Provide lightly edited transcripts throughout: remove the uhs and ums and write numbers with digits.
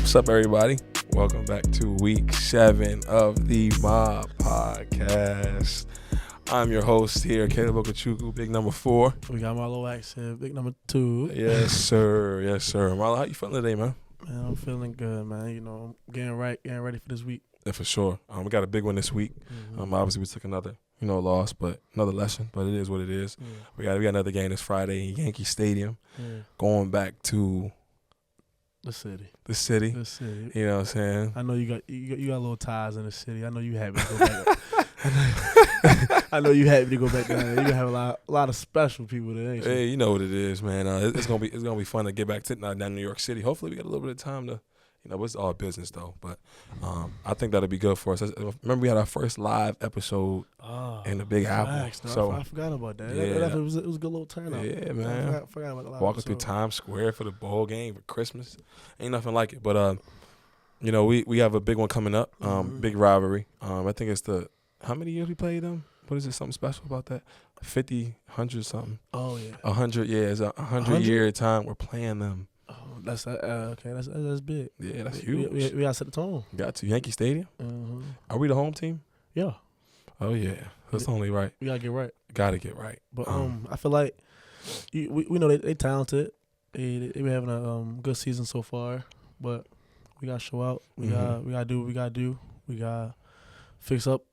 What's up, everybody? Welcome back to week 7 of the Mob Podcast. I'm your host here, Caleb Okachukwu, big number 4. We got Marlo Wax here, big number 2. Yes, sir. Yes, sir. Marlo, how you feeling today, man? Man, I'm feeling good, man. You know, getting ready for this week. Yeah, for sure. We got a big one this week. Obviously, we took another, loss, but another lesson. But it is what it is. Yeah. We got another game this Friday in Yankee Stadium. Yeah. Going back to The city. the city. The city. You know what I'm saying? I know you got little ties in the city. I know you happy to go back. I know you happy to go back down there. You gonna have a lot of special people there, ain't you? Hey, you know what it is, man. It's gonna be fun to get back to down New York City. Hopefully, we got a little bit of time to, it's all business though. But I think that'll be good for us. Remember, we had our first live episode in the Big Apple. So I forgot about that. Yeah. It was a good little turnout. Yeah, man. I forgot about the live Walking through episode. Times Square for the bowl game for Christmas, ain't nothing like it. But we have a big one coming up. Big rivalry. I think it's how many years we played them? What is it? Something special about that? 50, 100 something. Oh yeah. 100. Yeah, it's 100 year time we're playing them. Oh, that's okay. That's big. Yeah, that's huge. We gotta set the tone. Got to Yankee Stadium. Are we the home team? Yeah. Oh yeah, that's only right. We gotta get right. Got to get right. But I feel like we know they talented. They been having a good season so far. But we gotta show out. We gotta do what we gotta do. We gotta fix up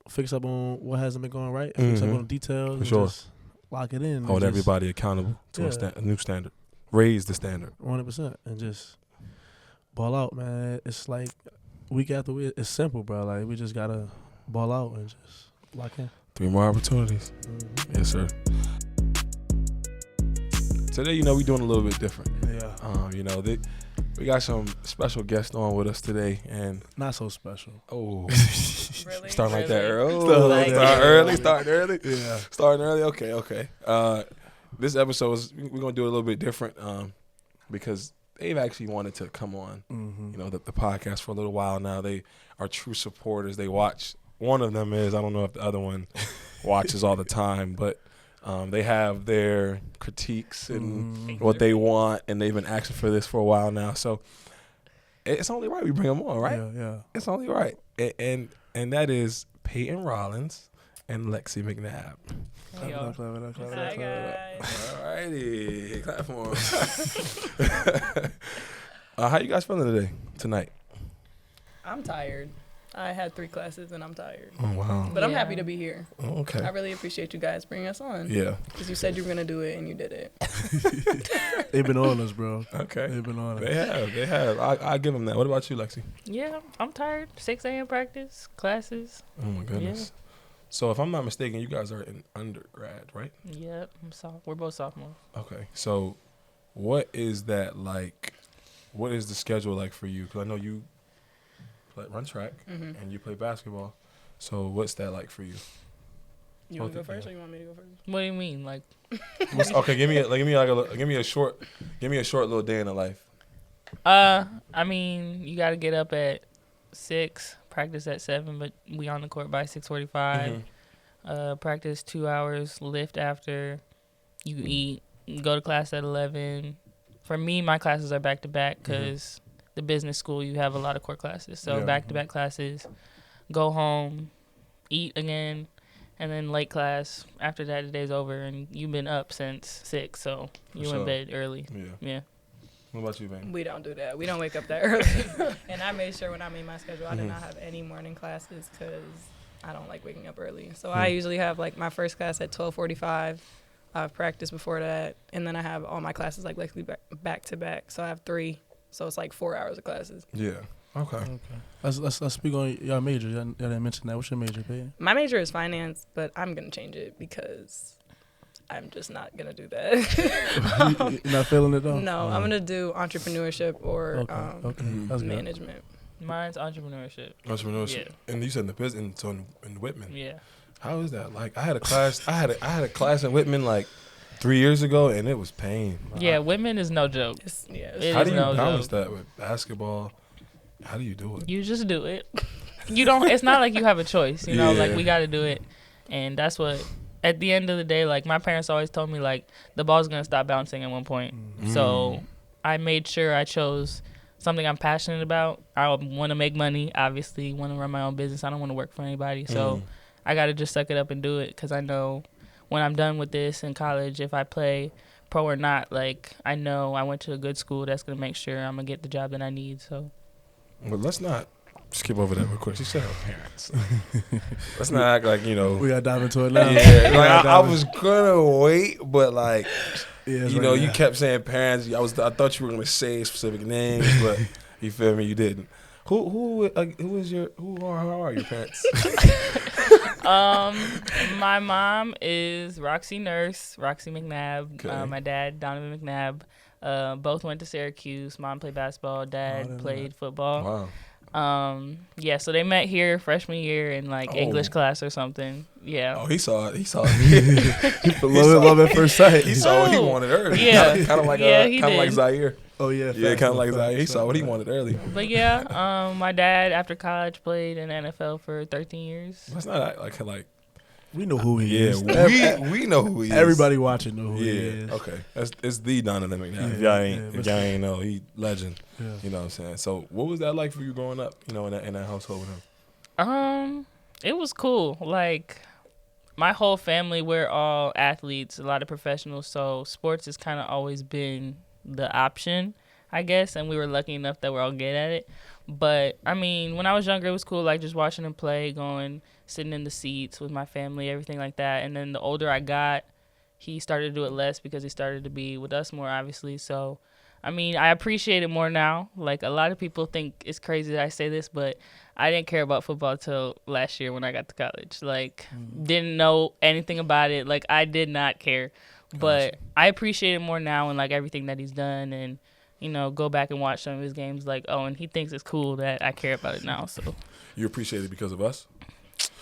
on what hasn't been going right. And fix up on the details. For sure. Just lock it in. Hold everybody accountable to a new standard. Raise the standard. 100%, and just ball out, man. It's like week after week. It's simple, bro. Like we just gotta ball out and just lock in. 3 more opportunities. Yes, sir. Today, we doing a little bit different. Yeah. We got some special guests on with us today, and Not so special. Really? starting like that Really? early. Starting early. Yeah. Starting early. Okay. This episode we're gonna do a little bit different because they've actually wanted to come on, the podcast for a little while now. They are true supporters. They watch. One of them is, I don't know if the other one watches all the time, but they have their critiques and what they want, and they've been asking for this for a while now. So it's only right we bring them on, right? Yeah. It's only right, and that is Peyton Rollins and Lexi McNabb. Hey, y'all. Hi, guys. All righty, clap for them. How you guys feeling tonight? I'm tired. I had 3 classes and I'm tired. Oh wow! But I'm happy to be here. Oh, okay. I really appreciate you guys bringing us on. Yeah. Because you said you were going to do it and you did it. They've been on us, bro. Okay. They've been on us. They have. I give them that. What about you, Lexi? Yeah, I'm tired. 6 a.m. practice, classes. Oh my goodness. Yeah. So if I'm not mistaken, you guys are in undergrad, right? Yep, we're both sophomores. Okay. So what is that like? What is the schedule like for you? Because I know you run track and you play basketball. So what's that like for you? You want to go first or you want me to go first? What do you mean? Like, Okay, give me a short little day in the life. I mean, you got to get up at 6, practice at 7, but we on the court by 6:45. Practice 2 hours, lift after. You eat, go to class at 11. For me, my classes are back to back because the business school, you have a lot of core classes. So back-to-back classes, go home, eat again, and then late class. After that, the day's over, and you've been up since 6, so you in bed early. Yeah. What about you, man? We don't do that. We don't wake up that early. And I made sure when I made my schedule, I did not have any morning classes because I don't like waking up early. So I usually have, like, my first class at 12:45. I have practice before that, and then I have all my classes, like, back-to-back. So I have 3. So it's like 4 hours of classes. Yeah. Okay. Let's speak on your major. Y'all didn't mention that. What's your major, Peyton? My major is finance, but I'm gonna change it because I'm just not gonna do that. You're not feeling it though? No, I'm gonna do entrepreneurship or That's management. Mine's entrepreneurship. Entrepreneurship. Yeah. And you said in the business, so in Whitman. Yeah. How is that? Like I had a class. I had a class in Whitman like 3 years ago, and it was pain. Yeah, Whitman is no joke. How do you balance that with basketball? How do you do it? You just do it. You don't. It's not like you have a choice. You know, like we got to do it, and that's what. At the end of the day, like my parents always told me, like the ball's gonna stop bouncing at one point. So I made sure I chose something I'm passionate about. I want to make money, obviously, want to run my own business. I don't want to work for anybody. So I got to just suck it up and do it because I know when I'm done with this in college, if I play pro or not, like, I know I went to a good school that's going to make sure I'm going to get the job that I need. So, well, let's not skip over that real quick. She said her parents. Let's not act like, you know. We got to dive into it now. Yeah, like I was going to wait, but like, yeah, you know, you kept saying parents. I thought you were going to say specific names, but you feel me? You didn't. Who how are your parents? My mom is Roxy McNabb. Okay. My dad, Donovan McNabb. Both went to Syracuse. Mom played basketball. Dad played football. Wow. Yeah, so they met here freshman year in like English class or something. Yeah. Oh, he saw it. He saw it. love at first sight. He saw what he wanted early. Yeah. Kind of like like Zaire. Oh yeah. Yeah, kind of like Zaire. He saw what he wanted early. But yeah, my dad after college played in the NFL for 13 years. That's not like we know who he is. We know who he is. Everybody watching know who he is. Okay. It's the Donovan McNabb. If y'all ain't know, he legend. Yeah. You know what I'm saying? So what was that like for you growing up, you know, in that household with him? It was cool. Like, my whole family, we're all athletes, a lot of professionals, so sports has kind of always been the option, I guess, and we were lucky enough that we're all good at it. But, I mean, when I was younger, it was cool, like, just watching him play, sitting in the seats with my family, everything like that. And then the older I got, he started to do it less because he started to be with us more, obviously. So, I mean, I appreciate it more now. Like, a lot of people think it's crazy that I say this, but I didn't care about football till last year when I got to college. Like, didn't know anything about it. Like, I did not care. But I appreciate it more now and, like, everything that he's done and, you know, go back and watch some of his games. Like, oh, and he thinks it's cool that I care about it now. So You appreciate it because of us?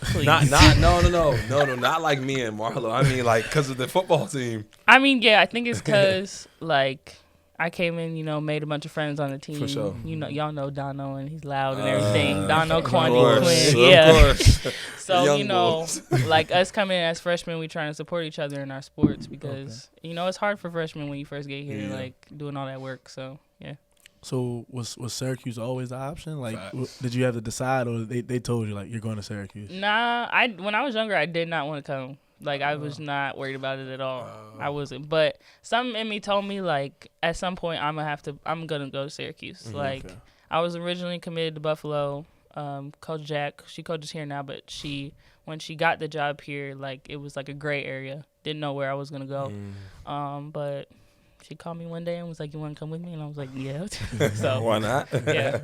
please. No, not like me and Marlo. I mean, like, because of the football team. I mean, yeah, I think it's because, like, I came in, you know, made a bunch of friends on the team. For sure. You know, y'all know Dono and he's loud and everything. Dono, Kwani, course, Quinn. Yeah. Of course. So, Young you know, bulls. like us coming in as freshmen, we trying to support each other in our sports because, you know, it's hard for freshmen when you first get here, like doing all that work. So, yeah. So was Syracuse always the option? Like, did you have to decide, or they told you like you're going to Syracuse? Nah, when I was younger, I did not want to come. Like, I was not worried about it at all. I wasn't. But something in me told me, like, at some point I'm gonna go to Syracuse. Like, I was originally committed to Buffalo. Coach Jack, she coaches here now, but when she got the job here, like, it was like a gray area. Didn't know where I was gonna go. But she called me one day and was like, "You want to come with me?" And I was like, "Yeah." So why not? Yeah.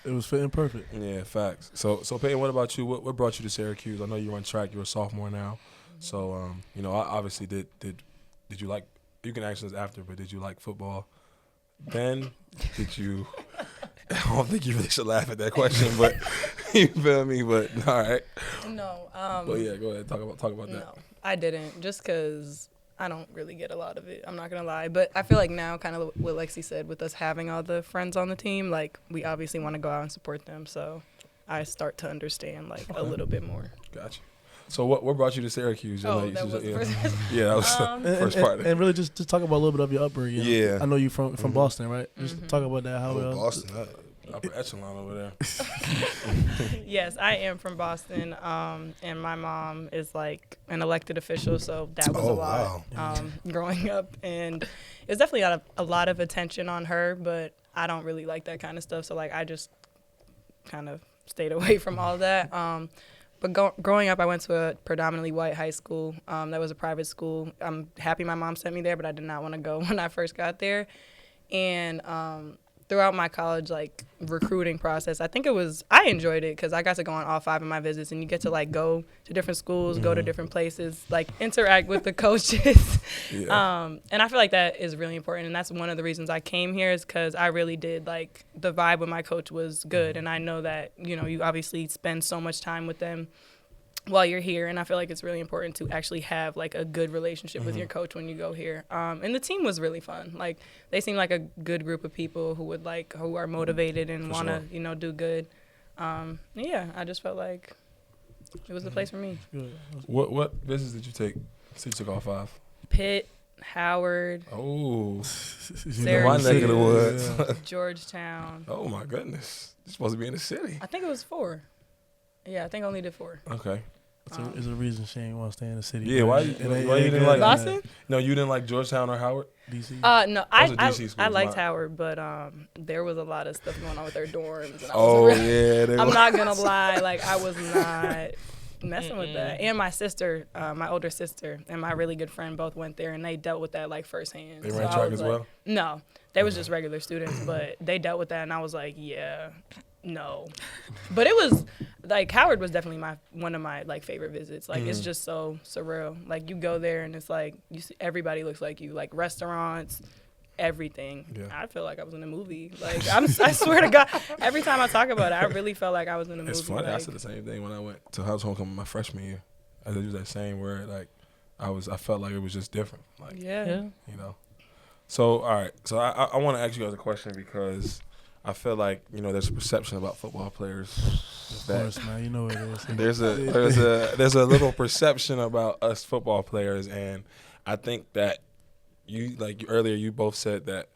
It was fitting perfect. Yeah, facts. So Peyton, what about you? What brought you to Syracuse? I know you run track. You're a sophomore now. So, you know, obviously, did you like? You can ask us after, but did you like football? Then did you? I don't think you really should laugh at that question, but you feel me? But all right. No. But yeah, go ahead. Talk about that. No, I didn't. Just because I don't really get a lot of it. I'm not going to lie. But I feel like now, kind of what Lexi said, with us having all the friends on the team, like, we obviously want to go out and support them. So I start to understand, like, a little bit more. Gotcha. So what brought you to Syracuse? That was the first Yeah, that was the first part. And really just talk about a little bit of your upbringing. Yeah. I know you from Boston, right? Just talk about that. How Boston, upper echelon over there. Yes, I am from Boston, and my mom is like an elected official, so that was a lot growing up, and it's definitely a lot of attention on her, but I don't really like that kind of stuff, so like I just kind of stayed away from all that. But growing up, I went to a predominantly white high school. That was a private school. I'm happy my mom sent me there, but I did not want to go when I first got there. And throughout my college, like, recruiting process, I enjoyed it because I got to go on all 5 of my visits, and you get to, like, go to different schools, go to different places, like, interact with the coaches. And I feel like that is really important, and that's one of the reasons I came here is because I really did, like, the vibe with my coach was good, and I know that, you know, you obviously spend so much time with them while you're here, and I feel like it's really important to actually have, like, a good relationship with your coach when you go here. And the team was really fun. Like, they seem like a good group of people who are motivated and want to, you know, do good. Yeah, I just felt like it was the place for me. What business did you take? So you took all 5? Pitt, Howard, Oh, Syracuse, my neck of the woods. Georgetown. Oh my goodness, you're supposed to be in the city. I think it was 4. Yeah, I think I only did 4. Okay. It's a reason Shane wants to stay in the city. Yeah, man. why you didn't like Boston? No, you didn't like Georgetown or Howard? DC? No, Those are I DC I schools, liked not- Howard, but there was a lot of stuff going on with their dorms. And I was Oh really, yeah, they I'm were- not gonna lie, like I was not messing with that. And my sister, my older sister, and my really good friend both went there, and they dealt with that like firsthand. They So ran I track was as like- well. No, they was just regular students, but they dealt with that, and I was like, yeah, no. But it was like Howard was definitely one of my like favorite visits. Like it's just so surreal. Like you go there and it's like you see everybody looks like you. Like restaurants, everything. Yeah. I feel like I was in a movie. Like I swear to God, every time I talk about it, I really felt like I was in a movie. It's funny. I Like, said the same thing when I went to house homecoming my freshman year. I used that same word. Like I felt like it was just different. Like yeah. you know. So all right. So I want to ask you guys a question because I feel like there's a perception about football players. Of course, man. You know what it is. There's a little perception about us football players, and I think that earlier you both said that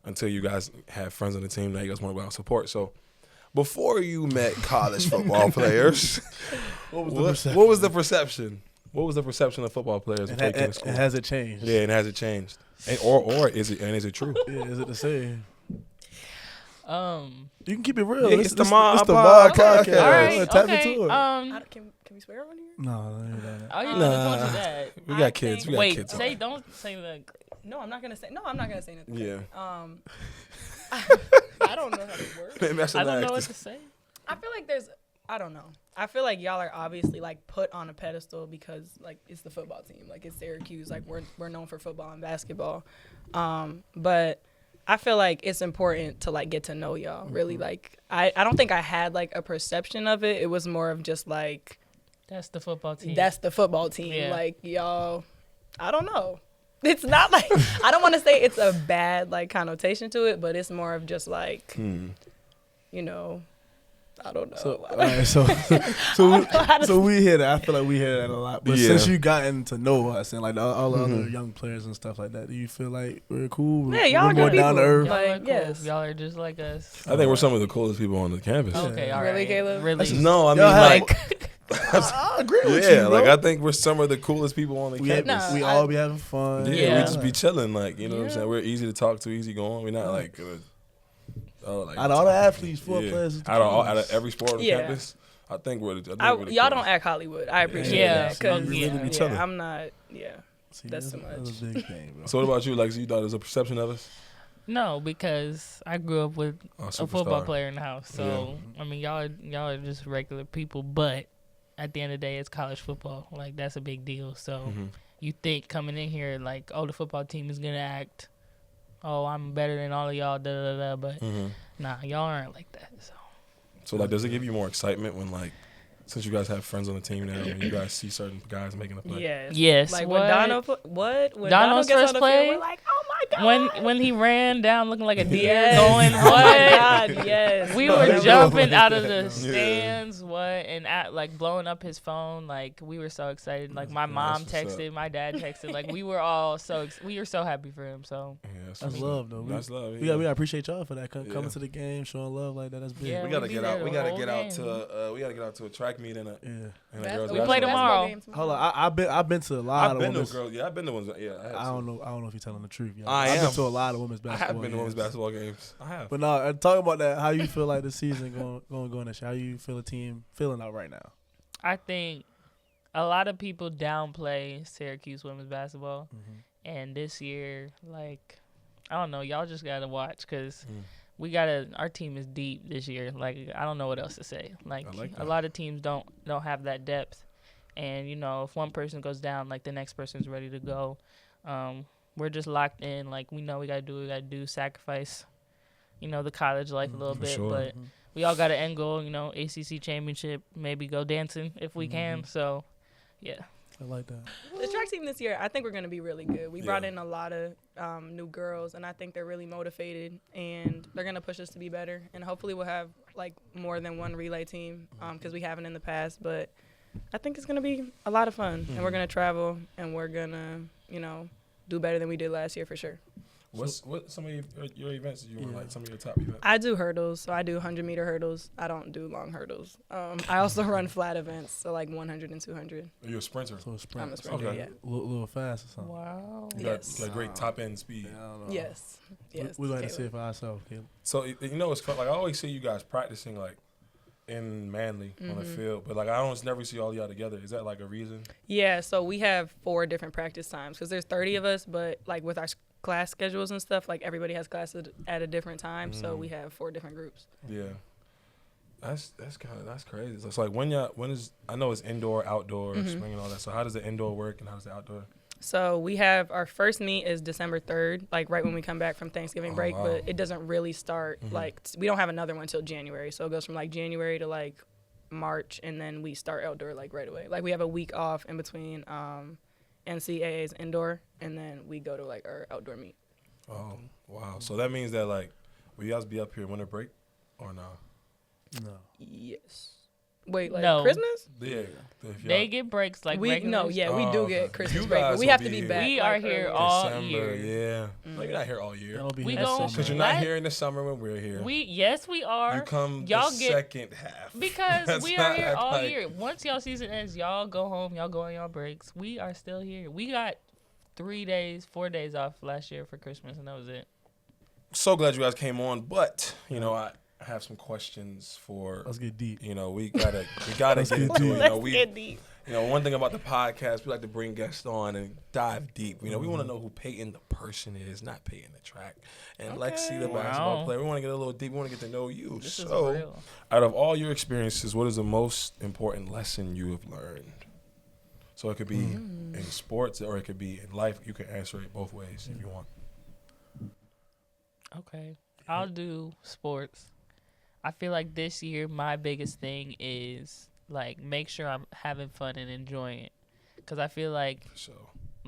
until you guys have friends on the team, now you guys want about support. So before you met college football players, what was the perception? What was the perception of football players before you came to school? And has it changed? Yeah, and has it changed? Or is it true? Yeah, is it the same? Um. You can keep it real. Yeah, It's it's the the Mob Mob Podcast. Podcast. All right. Tap Okay. into it. Can we swear on here? No, no, no. Oh, you Nah. don't do that. We I got kids. think- We got Wait. kids. Don't say that. No, I'm not gonna say. No, I'm not gonna say nothing. Yeah. I don't know how to work. Maybe I should I don't not know what ask to this. say. I feel like I don't know. I feel like y'all are obviously like put on a pedestal because like it's the football team. Like it's Syracuse. Like we're known for football and basketball. But I feel like it's important to like get to know y'all. Really, like I don't think I had like a perception of it. It was more of just like That's the football team. that's the football team. Yeah. Like y'all, I don't know. It's not like I don't want to say it's a bad like connotation to it, but it's more of just like I don't know. So, all right, so we hear that. I feel like we hear that a lot. But Yeah. since you gotten to know us and like all the other young players and stuff like that, do you feel like we're cool? Yeah, y'all we're are more good down to people. earth. Y'all are Like, cool. yes. Y'all are just like us. I think we're some of the coolest people on the campus. Okay, all right. Really, Caleb? Really? No, I mean Y'all have- like I agree with you, yeah, bro. like I think we're some of the coolest people on the we, campus. No, we I- all be having fun. Yeah, Yeah. we just be chilling, like what I'm Yeah. saying. We're easy to talk to, easy going. We're not like like Out of all the athletes, four yeah. players. is the out of coolest. every sport on Yeah. campus, I think we're the Y'all coolest. don't act Hollywood. I appreciate Yeah. that because We really be chilling. I'm not. Yeah, See, that's too That's much. a big thing, bro. So what about you? Like, so you thought there was a perception of us? No, because I grew up with Oh, a football superstar. player in the house. So I mean, y'all are just regular people, but at the end of the day, it's college football. Like that's a big deal. So Mhm. you think coming in here like, oh, the football team is gonna act, oh, I'm better than all of y'all, da da da. But Mhm. nah, y'all aren't like that. So like, does it give you more excitement when like, since you guys have friends on the team now, when you guys see certain guys making a play? Yes. Yes. Like what? when Dono when Dono's Dono gets first on the play? field, we're like, oh my god. When he ran down looking like a deer, Yes. going Oh my what? god, yes. We No, were that was jumping like out of that, the though. stands, and like blowing up his phone. Like we were so excited. Like my mom that's what's texted, my dad texted. Like we were all we were so happy for him. So Yeah, That's what's love, up. though. That's love. We gotta appreciate y'all for that. Yeah. Coming to the game, showing love like that. That's big. Yeah. We gotta be get there out. the We gotta whole get out game. to. We gotta get out to a track meet and a Yeah. girls' We play basketball tomorrow. game. Hold on, I've been to a lot I've of been to women's. girls. Yeah, I've been to ones. Yeah, I don't know if you're telling the truth. Y'all. I I've am. been to a lot of women's I basketball. have been to women's games. basketball games. I have. But no, talking about that, how you feel like the season going this year? How you feel the team feeling out right now? I think a lot of people downplay Syracuse women's basketball, and this year, like, I don't know, y'all just gotta watch because our team is deep this year. Like, I don't know what else to say. Like I like a that. lot of teams don't have that depth, and if one person goes down, like the next person's ready to go. We're just locked in. Like we know we gotta do what we gotta do, sacrifice, the college life a little for bit, sure. but we all got an end goal. ACC championship, maybe go dancing if we can. So, yeah. I like that. The track team this year, I think we're going to be really good. We Yeah. brought in a lot of new girls, and I think they're really motivated, and they're going to push us to be better. And hopefully we'll have, like, more than one relay team because we haven't in the past. But I think it's going to be a lot of fun, and we're going to travel, and we're going to, do better than we did last year for sure. What some of your events you want, like some of your top events? I do hurdles, so I do 100-meter hurdles. I don't do long hurdles. I also run flat events, so like 100 and 200. Are you a sprinter? So sprint. I'm a sprinter, Okay. yeah. A little fast or something. Wow. You Yes. got great top end speed. Yeah, I don't know. Yes. Yes. We're going to Caleb. see it for ourselves, Caleb. So you know it's fun. Like I always see you guys practicing like in Manly on the field, but like I don't never see all y'all together. Is that like a reason? Yeah, so we have 4 different practice times because there's 30 of us, but like with our class schedules and stuff, like everybody has classes at a different time, so we have 4 different groups. Yeah, that's crazy. So it's like when is I know it's indoor, outdoor, spring and all that. So how does the indoor work and how does the outdoor? So we have our first meet is December 3rd, like right when we come back from Thanksgiving break, wow. but it doesn't really start like we don't have another one until January. So it goes from like January to like March, and then we start outdoor like right away. Like we have a week off in between NCAA's indoor, and then we go to like our outdoor meet. Oh wow! So that means that like will you guys be up here winter break or no? No. Yes. Wait, like No. Christmas? Yeah, They get breaks like We regular. we do Oh, get okay. Christmas You break, guys but we will have to be be here. back. We like, are here early. all December, year. yeah. No, you're not here all year That'll be We next go- summer. because you're not That- here in the summer when we're here. Yes, we are. You come Y'all the get second half because That's we are not here all like- year. Once y'all season ends, y'all go home. Y'all go on y'all breaks. We are still here. We got 4 days off last year for Christmas, and that was it. So glad you guys came on, but you know I have some questions for. Let's get deep. You know we gotta get into it. You know Let's we. get deep. You know, one thing about the podcast, we like to bring guests on and dive deep. You know, we want to know who Peyton the person is, not Peyton the track. And Lexi the basketball Wow. player. We want to get a little deep. We want to get to know you. This is So, real. out of all your experiences, what is the most important lesson you have learned? So it could be in sports or it could be in life. You can answer it both ways if you want. Okay. I'll do sports. I feel like this year my biggest thing is like make sure I'm having fun and enjoying it. Cuz I feel like So,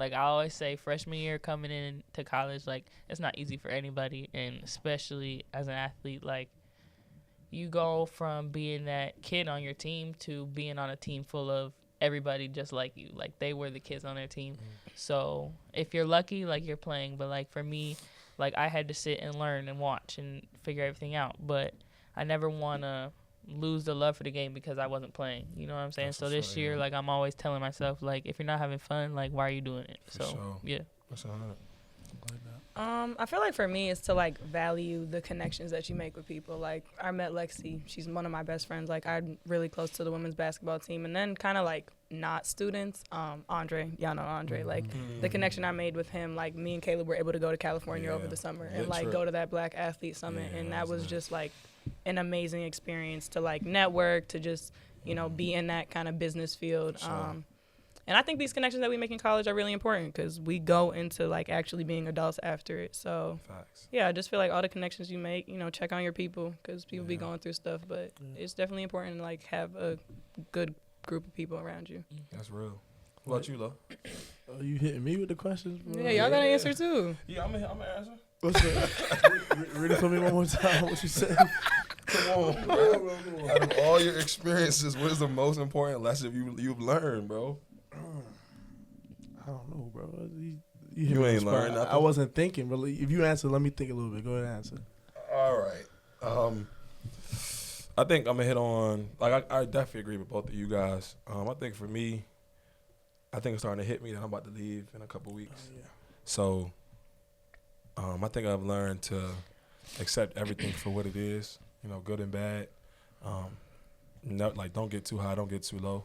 I always say freshman year coming into college, like it's not easy for anybody, and especially as an athlete, like you go from being that kid on your team to being on a team full of everybody just like you. Like they were the kids on their team. So if you're lucky, like you're playing, but like for me, like I had to sit and learn and watch and figure everything out. But I never want to lose the love for the game because I wasn't playing. You know what I'm saying? That's So for this sure, year, yeah. like I'm always telling myself, like if you're not having fun, like why are you doing it? For So sure. yeah. That's 100. I feel like for me, it's to like value the connections that you make with people. Like I met Lexi; she's one of my best friends. Like I'm really close to the women's basketball team, and then kind of like not students. Andre, y'all know Andre. Like the connection I made with him. Like me and Caleb were able to go to California over Yeah. the summer Good and like trip. go to that Black Athlete Summit, Yeah, and that that was was nice. just like an amazing experience to like network, to just be in that kind of business field. Sure. And I think these connections that we make in college are really important because we go into like actually being adults after it. So Facts. yeah, I just feel like all the connections you make, check on your people because people be Yeah. going through stuff. But it's definitely important to like have a good group of people around you. That's real. What about you, Lo? Are you hitting me with the questions, bro? Yeah, y'all gotta answer too. Yeah, I'm gonna answer. What's that? Read it for me one more time. What you said? Come on, bro. Out of all your experiences, what is the most important lesson you've learned, bro? I don't know, bro. You You hit me on ain't the spot. learned nothing? I wasn't thinking, but if you answer, let me think a little bit. Go ahead and answer. All right. I think I'm gonna hit on I definitely agree with both of you guys. I think for me, I think it's starting to hit me that I'm about to leave in a couple weeks. Yeah. So, I think I've learned to accept everything for what it is, good and bad. Don't get too high, don't get too low.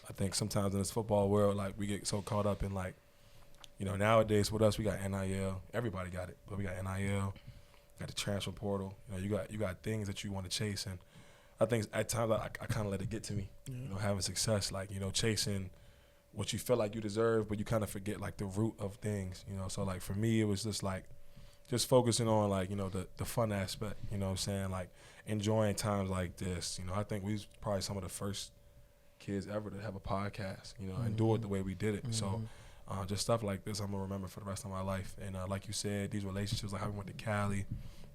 I think sometimes in this football world, like we get so caught up in like, nowadays with us we got NIL. Everybody got it, but we got NIL, got the transfer portal. You got things that you want to chase, and I think at times I kind of let it get to me. Yeah. Having success, like chasing what you feel like you deserve, but you kind of forget like the root of things. So like for me, it was just like just focusing on like the fun aspect. You know what I'm saying? Like enjoying times like this. I think we was probably some of the first kids ever to have a podcast. And do it the way we did it. So. Just stuff like this I'm going to remember for the rest of my life. And like you said, these relationships, like how we went to Cali,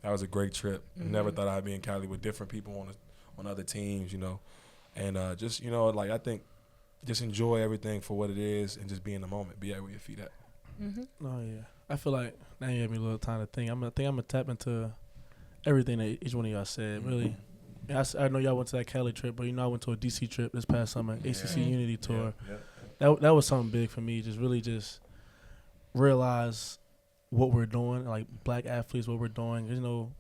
that was a great trip. Never thought I'd be in Cali with different people on other teams, And just, I think just enjoy everything for what it is and just be in the moment. Be at where your feet at. Oh yeah, I feel like now you have me a little time to think. I'm gonna tap into everything that each one of y'all said. Really, yeah, I know y'all went to that Cali trip, but I went to a DC trip this past summer, ACC Unity Tour. That was something big for me. Just realize what we're doing, like black athletes, what we're doing.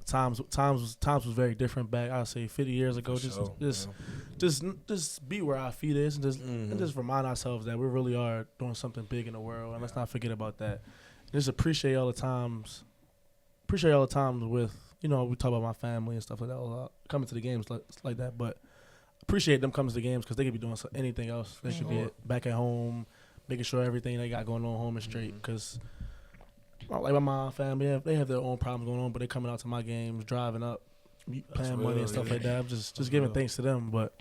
Times was very different back. I'd say 50 years ago. Just be where our feet is, and just remind ourselves that we really are doing something big in the world, and let's not forget about that. Just appreciate all the times. Appreciate all the times with we talk about my family and stuff like that. Coming to the games like that, but appreciate them coming to the games because they could be doing anything else. They should be back at home, making sure everything they got going on home is straight. Because like my mom family, they have their own problems going on, but they coming out to my games, driving up, paying money and stuff like that. I'm just giving thanks to them. But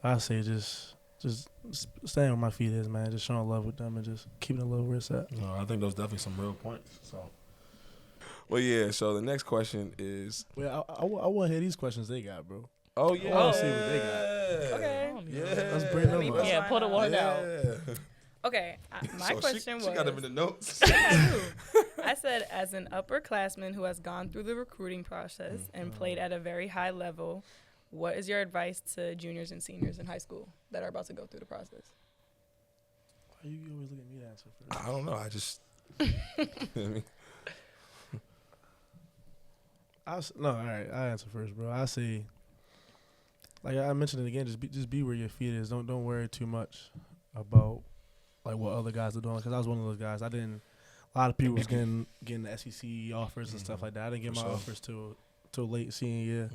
I say just staying where my feet is, man. Just showing love with them and just keeping it low where it's at. No, I think those definitely some real points. So. Well, yeah. So the next question is. Well, I want to hear these questions they got, bro. Oh yeah. I want to see what they got. Okay. Yeah. Let's bring them up. Yeah, pull the one out. Okay, my question was. She got them in the notes. I said, as an upperclassman who has gone through the recruiting process and played at a very high level, what is your advice to juniors and seniors in high school that are about to go through the process? Why you always look at me to answer first? I don't know. I just. All right. I answer first, bro. I say, like I mentioned it again, just be where your feet is. Don't worry too much about like what other guys are doing. Because I was one of those guys. A lot of people was getting the SEC offers and stuff like that. I didn't get my offers till late senior year,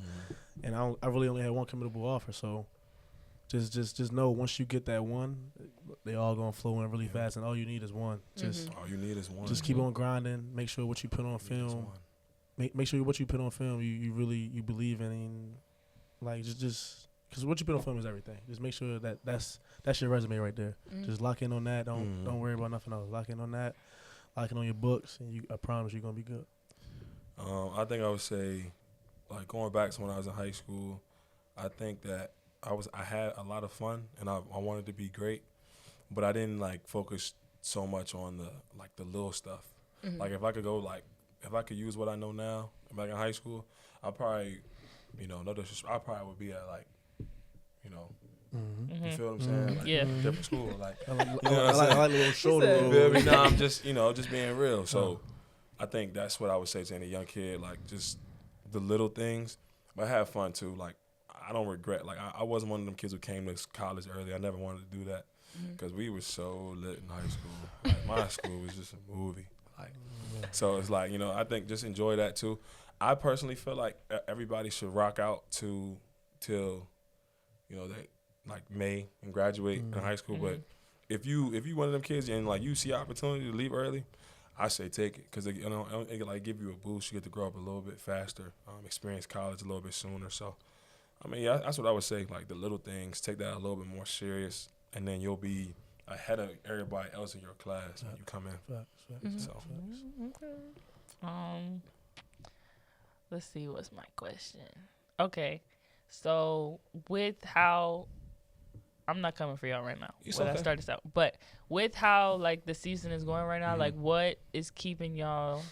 and I really only had one committable offer. So just know once you get that one, they all gonna flow in really fast, and all you need is one. All you need is one. Just keep on grinding. Make sure what you put on film. Make sure what you put on film, you really believe in, and like just because what you put on film is everything. Just make sure that's your resume right there. Just lock in on that. Don't worry about nothing else. Lock in on that. Lock in on your books, and I promise you're gonna be good. I think I would say, like going back to when I was in high school, I think that I had a lot of fun and I wanted to be great, but I didn't like focus so much on the little stuff. Like if I could use what I know now back in high school, I probably, no disrespect, I probably would be at like, you feel what I'm saying? Like, different school, like, I like a little shoulder roll. You feel me? No, I'm just, just being real. So I think that's what I would say to any young kid, like just the little things, but have fun too. Like I don't regret. Like I wasn't one of them kids who came to college early. I never wanted to do that because we were so lit in high school. Like my school was just a movie. Like so it's like I think just enjoy that too. I personally feel like everybody should rock out till they like May and graduate in high school. But if you one of them kids and like you see opportunity to leave early, I say take it because it like give you a boost. You get to grow up a little bit faster, experience college a little bit sooner. So I mean, yeah, that's what I would say. Like the little things, take that a little bit more serious, and then you'll be ahead of everybody else in your class when you come in. Facts. So. Let's see. What's my question? Okay, so with how I'm not coming for y'all right now. I start this out, but with how like the season is going right now, like what is keeping y'all's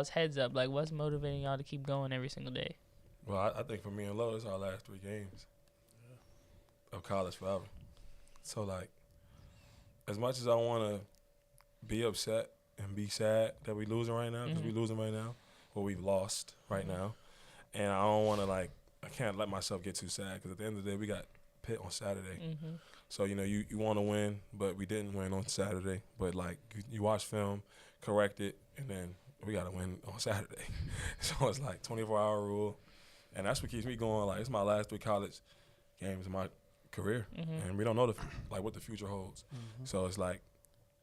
heads up? Like what's motivating y'all to keep going every single day? Well, I think for me and Lo, it's our last 3 games of college forever. So like, as much as I want to be upset and be sad that we losing right now, because we losing right now, or we've lost right now, and I don't want to I can't let myself get too sad because at the end of the day, we got Pitt on Saturday. So, you want to win, but we didn't win on Saturday. But, like, you watch film, correct it, and then we got to win on Saturday. So it's like 24-hour rule. And that's what keeps me going. Like, it's my last 3 college games in my career. And we don't know what the future holds. So it's like,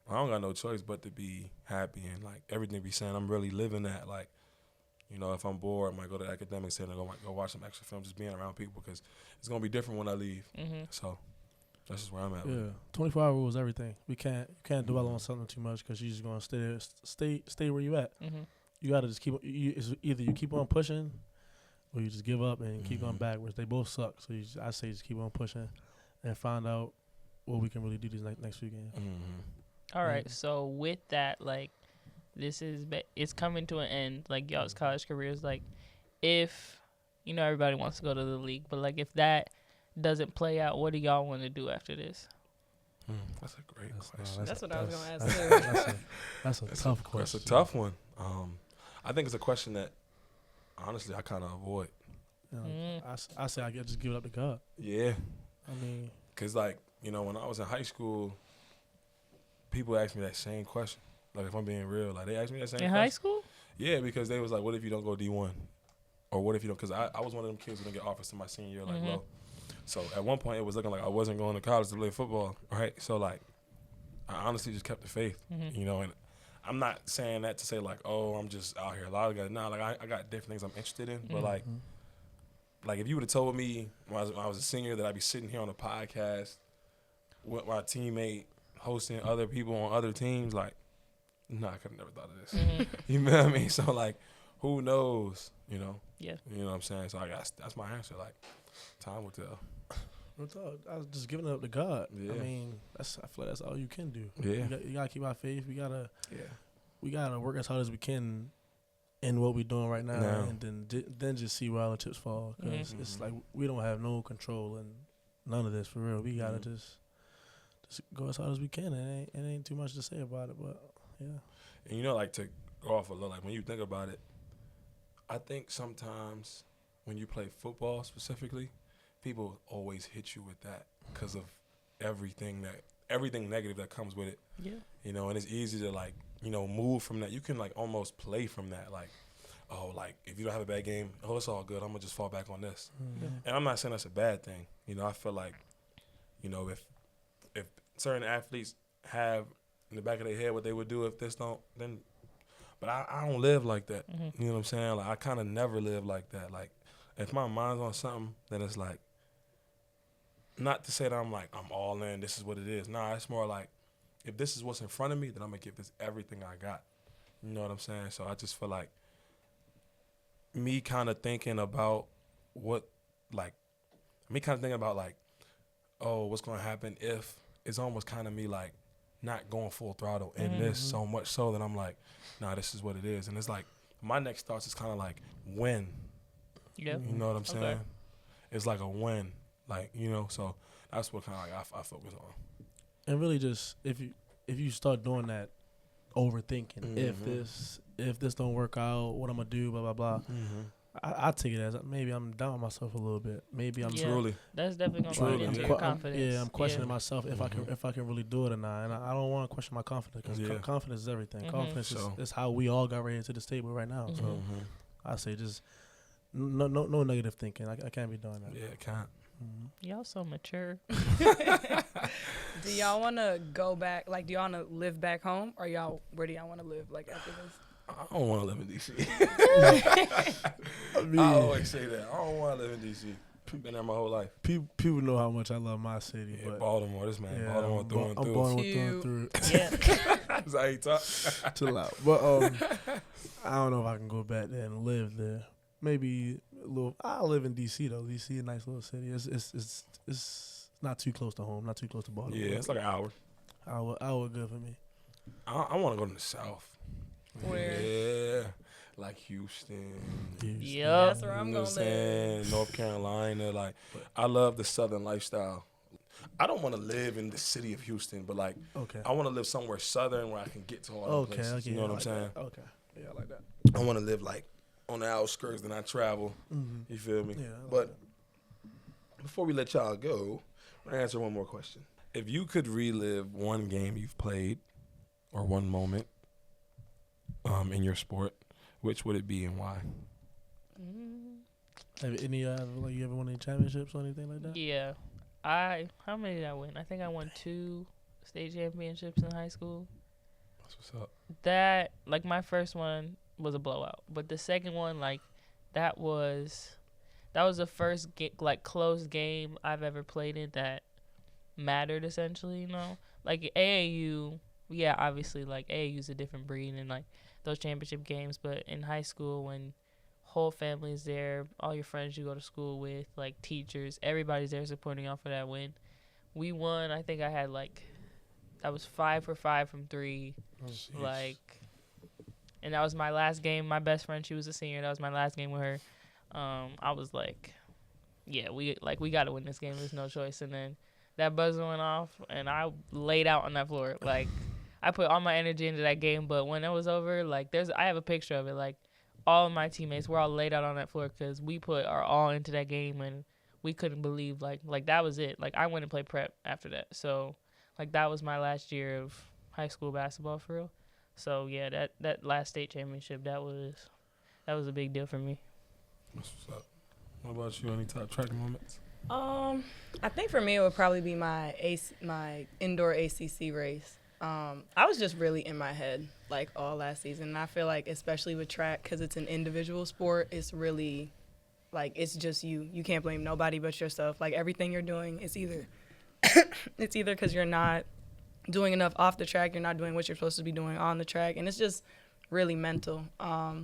I don't got no choice but to be happy and, like, everything be saying I'm really living that. Like, if I'm bored, I might go to the academic center, go watch some extra films, just being around people because it's going to be different when I leave. So that's just where I'm at. Yeah, 24-hour rule is everything. You can't dwell on something too much because you're just going to stay there, stay where you at. You got to just keep it's either you keep on pushing or you just give up and keep going backwards. They both suck. So I say just keep on pushing and find out what we can really do these next few games. All right. So with that, like, it's coming to an end. Like y'all's college careers. Like, if everybody wants to go to the league, but like if that doesn't play out, what do y'all want to do after this? That's a great question. That's what I was gonna ask too. That's a tough question. That's a tough one. I think it's a question that honestly I kind of avoid. I say I could just give it up to God. Yeah. I mean, cause like when I was in high school, people asked me that same question. Like if I'm being real, like they asked me that same question. In high school? Yeah, because they was like, "What if you don't go D1?" Or what if you don't? Because I was one of them kids who didn't get offers to my senior year, like low. So at one point it was looking like I wasn't going to college to play football, right? So like, I honestly just kept the faith, and I'm not saying that to say like, oh, I'm just out here. A lot of guys, like I got different things I'm interested in, but like if you would have told me when I was a senior that I'd be sitting here on a podcast with my teammate hosting other people on other teams, like, no, I could have never thought of this. You know what I mean? So like, who knows? Yeah. You know what I'm saying? So I guess that's my answer. Like, time will tell. I was just giving it up to God. Yeah. I mean, I feel like that's all you can do. Yeah. You gotta keep our faith. We gotta work as hard as we can in what we're doing right now, and then just see where all the chips fall. Because it's like we don't have no control in none of this for real. We gotta just go as hard as we can. It ain't too much to say about it, but yeah. And like to go off a little, like when you think about it, I think sometimes when you play football specifically, people always hit you with that because of everything negative that comes with it. Yeah. And it's easy to like, move from that. You can like almost play from that. Like, oh, like if you don't have a bad game, oh, it's all good. I'm gonna just fall back on this. And I'm not saying that's a bad thing. I feel like, if certain athletes have in the back of their head what they would do if this don't, then, but I don't live like that. You know what I'm saying? Like I kind of never live like that. Like if my mind's on something, then it's like, not to say that I'm all in, this is what it is. Nah, it's more like, if this is what's in front of me, then I'm going to give this everything I got. You know what I'm saying? So I just feel like me kind of thinking about oh, what's going to happen if, it's almost kind of me like not going full throttle in this so much so that I'm like, nah, this is what it is. And it's like, my next thoughts is kind of like, when? Yeah. You know what I'm saying? It's like a when. Like, so that's what kind of like I focus on. And really just, if you start doing that, overthinking, if this don't work out, what I'm going to do, blah, blah, blah. I take it as maybe I'm down on myself a little bit. Maybe I'm truly. That's definitely going to into your confidence. I'm questioning myself if I can really do it or not. And I don't want to question my confidence because confidence is everything. Confidence is how we all got right here to this table right now. So I say just no negative thinking. I can't be doing that. Yeah, I can't. Y'all so mature. Do y'all want to go back? Like, do y'all want to live back home, or where do y'all want to live? Like after this? I don't want to live in D.C. I always say that. I don't want to live in D.C. I've been there my whole life. People know how much I love my city. Yeah, but Baltimore, this man. Baltimore through and through. I'm Baltimore through and through. Yeah. That's how you talk. Chill out. But I don't know if I can go back there and live there. Maybe a little. I live in D.C. though. D.C. a nice little city. It's not too close to home. Not too close to Baltimore. Yeah, it's like an hour. Hour good for me. I want to go to the South. Where? Yeah, like Houston. Yeah, that's where I'm gonna live. North Carolina. Like, I love the Southern lifestyle. I don't want to live in the city of Houston, but like, I want to live somewhere Southern where I can get to all the places. You know what I'm saying? Okay. Yeah, I like that. I want to live like on the outskirts, then I travel. You feel me? Yeah. But before we let y'all go, I'm gonna answer one more question. If you could relive one game you've played or one moment in your sport, which would it be and why? Have any you ever won any championships or anything like that? Yeah. How many did I win? I think I won 2 state championships in high school. That's what's up. That, like, my first one was a blowout, but the second one, like, that was the first close game I've ever played in that mattered, essentially. Like AAU, yeah, obviously, like, AAU's a different breed and like those championship games, but in high school, when whole family's there, all your friends you go to school with, like teachers, everybody's there supporting y'all for that win. We won. I think I That was 5 for 5 from 3. Jeez. Like, and that was my last game. My best friend, she was a senior. That was my last game with her. I was like, yeah, we got to win this game. There's no choice. And then that buzzer went off, and I laid out on that floor. Like, I put all my energy into that game. But when it was over, like, I have a picture of it. Like, all of my teammates were all laid out on that floor because we put our all into that game, and we couldn't believe, like that was it. Like, I went and played prep after that. So, like, that was my last year of high school basketball for real. So, yeah, that last state championship, that was a big deal for me. What's up? What about you? Any top track moments? I think for me it would probably be my indoor ACC race. I was just really in my head like all last season, and I feel like especially with track, because it's an individual sport, it's really like it's just you can't blame nobody but yourself. Like, everything you're doing is either it's either because you're not doing enough off the track, you're not doing what you're supposed to be doing on the track, and it's just really mental.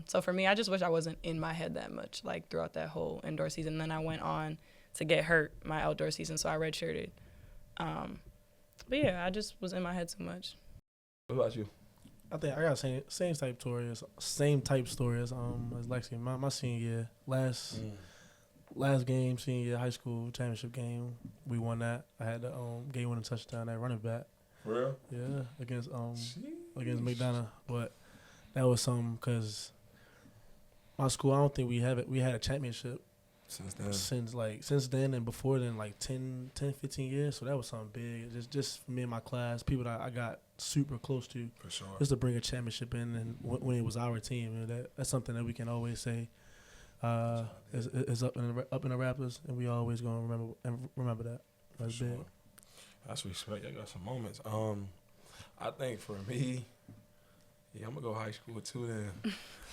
So for me, I just wish I wasn't in my head that much like throughout that whole indoor season. Then I went on to get hurt my outdoor season, so I redshirted. But yeah, I just was in my head too much. What about you? I think I got same type story as Lexi. My senior year, last game, senior year, high school championship game, we won that. I had the game-winning touchdown at running back. For real? Yeah, against McDonough. But that was something because my school, I don't think we had a championship since then and before then, like 10, 15 years. So that was something big. Just me and my class, people that I got super close to. For sure. Just to bring a championship in, and when it was our team, you know, that's something that we can always say is up in the Raptors, and we always gonna remember that. That's big. That's respect. I got some moments. I think for me, yeah, I'm gonna go high school too. Then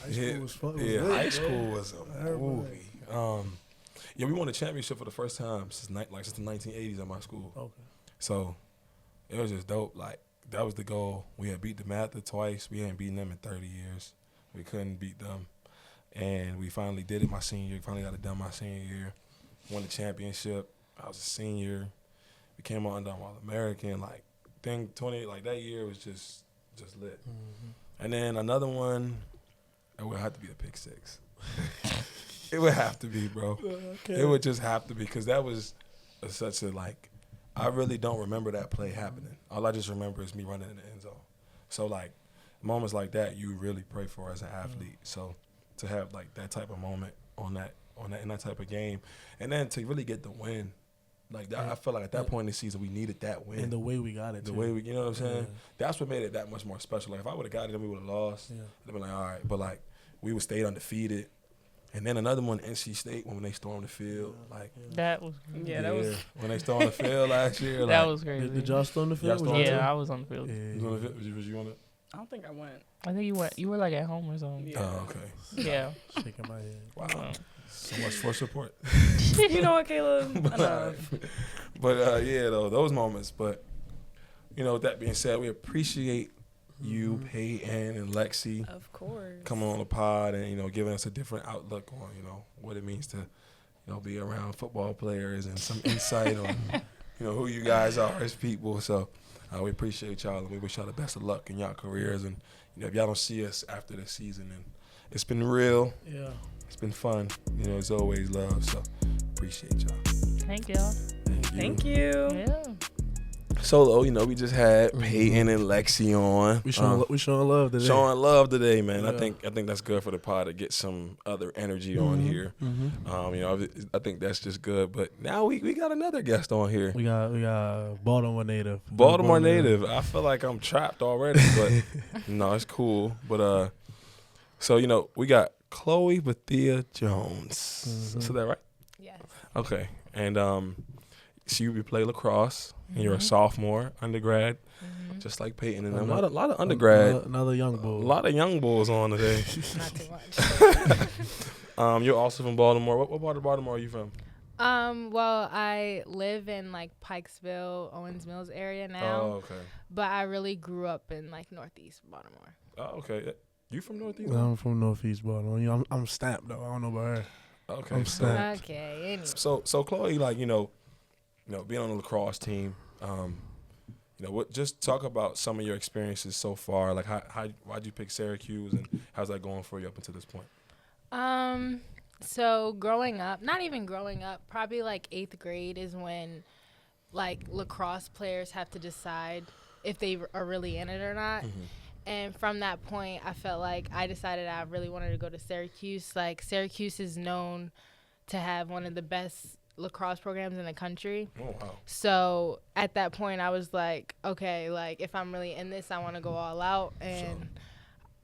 high school was fun. High school was a movie. Yeah, we won a championship for the first time since the 1980s at my school. Okay. So it was just dope. Like, that was the goal. We had beat the Mather twice. We hadn't beaten them in 30 years. We couldn't beat them, and we finally did it my senior year. Finally got it done my senior year. Won the championship. I was a senior. Became an All-American. Like, that year was just lit. Mm-hmm. And then another one, it would have to be a pick six. It would have to be, bro. Okay. It would just have to be, because that was such a, like, I really don't remember that play happening. All I just remember is me running in the end zone. So, like, moments like that you really pray for as an athlete. So to have, like, that type of moment in that type of game, and then to really get the win. Like, that, I feel like at that point in the season, we needed that win. And the way we got it, you know what I'm saying? That's what made it that much more special. Like, if I would have got it and we would have lost, I'd been like, all right. But, like, we would stayed undefeated. And then another one, NC State, when they stormed the field. Like, that was when they stormed the field last year. That like, was crazy. Did y'all storm the field? I was on the field. Yeah. Was you on it? I don't think I went. I think you went. You were like at home or something. Yeah. Oh, okay. Yeah. Shaking my head. Wow. So much for support. You know what, Caleb? But yeah, though, those moments. But, you know, with that being said, we appreciate you, Peyton, and Lexi. Of course. Coming on the pod and, you know, giving us a different outlook on, you know, what it means to, you know, be around football players and some insight on, you know, who you guys are as people. So we appreciate y'all, and we wish y'all the best of luck in y'all careers. And, you know, if y'all don't see us after this season, and it's been real. Yeah. It's been fun. You know, it's always love. So appreciate y'all. Thank y'all. Thank you. Yeah. Solo, you know, we just had Peyton and Lexi on. We showing love today. Showing love today, man. Yeah. I think that's good for the pod to get some other energy on here. Mm-hmm. You know, I think that's just good. But now we got another guest on here. We got Baltimore native. Baltimore native. I feel like I'm trapped already, but no, it's cool. But so you know, we got Chloe Bethia Jones. Mm-hmm. Is that right? Yes. Okay, and so you play lacrosse. And you're a sophomore, undergrad, just like Peyton and them. A lot of undergrad. Another young bull. A lot of young bulls on today. Not too much. You're also from Baltimore. What part of Baltimore are you from? Well, I live in like Pikesville, Owens Mills area now. Oh, okay. But I really grew up in like Northeast Baltimore. Oh, okay. You from Northeast? I'm from Northeast Baltimore. I'm stamped though. I don't know about her. Okay. I'm stamped. Okay. Anyway. So Chloe, like, you know, being on the lacrosse team, Just talk about some of your experiences so far. Like, why'd you pick Syracuse, and how's that going for you up until this point? So growing up, not even growing up, probably like 8th grade is when like lacrosse players have to decide if they are really in it or not. Mm-hmm. And from that point, I felt like I decided I really wanted to go to Syracuse. Like, Syracuse is known to have one of the best lacrosse programs in the country. Oh, wow. So at that point, I was like, okay, like, if I'm really in this, I want to go all out. And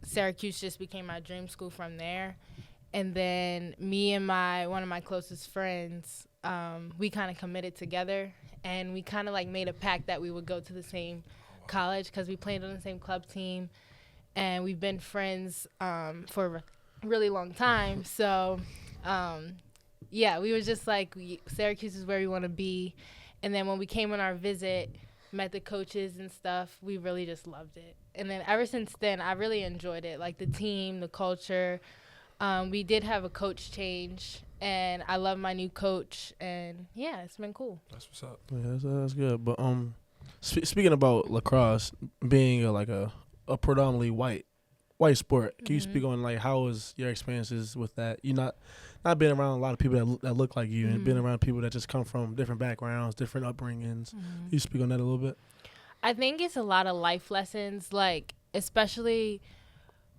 Syracuse just became my dream school from there. And then me and one of my closest friends, we kind of committed together. And we kind of, like, made a pact that we would go to the same college because we played on the same club team, and we've been friends for a really long time. So we were just like, Syracuse is where we want to be. And then when we came on our visit, met the coaches and stuff, we really just loved it. And then ever since then, I really enjoyed it, like the team, the culture. We did have a coach change, and I love my new coach, and yeah, it's been cool. That's what's up. Yeah, that's good. But speaking about lacrosse being a predominantly white sport, can you speak on like how was your experiences with that? You not being around a lot of people that look like you, and being around people that just come from different backgrounds, different upbringings. Can you speak on that a little bit? I think it's a lot of life lessons, like especially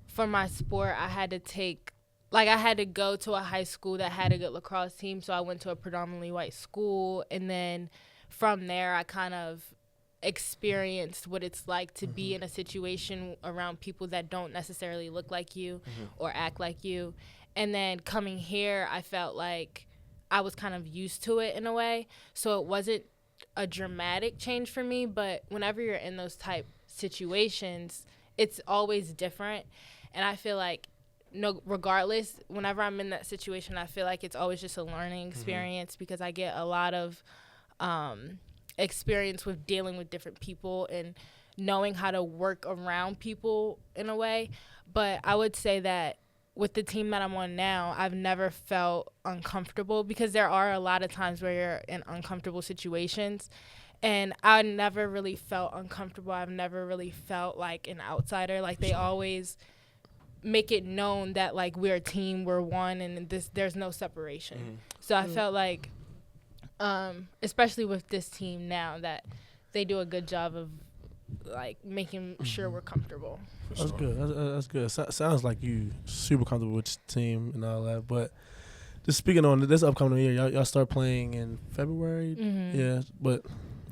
for my sport. I had to go to a high school that had a good lacrosse team, so I went to a predominantly white school, and then from there I kind of experienced what it's like to be in a situation around people that don't necessarily look like you or act like you. And then coming here, I felt like I was kind of used to it in a way. So it wasn't a dramatic change for me, but whenever you're in those type situations, it's always different. And I feel like regardless, whenever I'm in that situation, I feel like it's always just a learning experience because I get a lot of experience with dealing with different people and knowing how to work around people in a way. But I would say that with the team that I'm on now, I've never felt uncomfortable because there are a lot of times where you're in uncomfortable situations. And I never really felt uncomfortable. I've never really felt like an outsider. Like, they always make it known that, like, we're a team, we're one, and there's no separation. So I felt like, especially with this team now, that they do a good job of, like, making sure we're comfortable. That's good. That's good. Sounds like you super comfortable with your team and all that. But just speaking on this upcoming year, y'all start playing in February. Yeah, but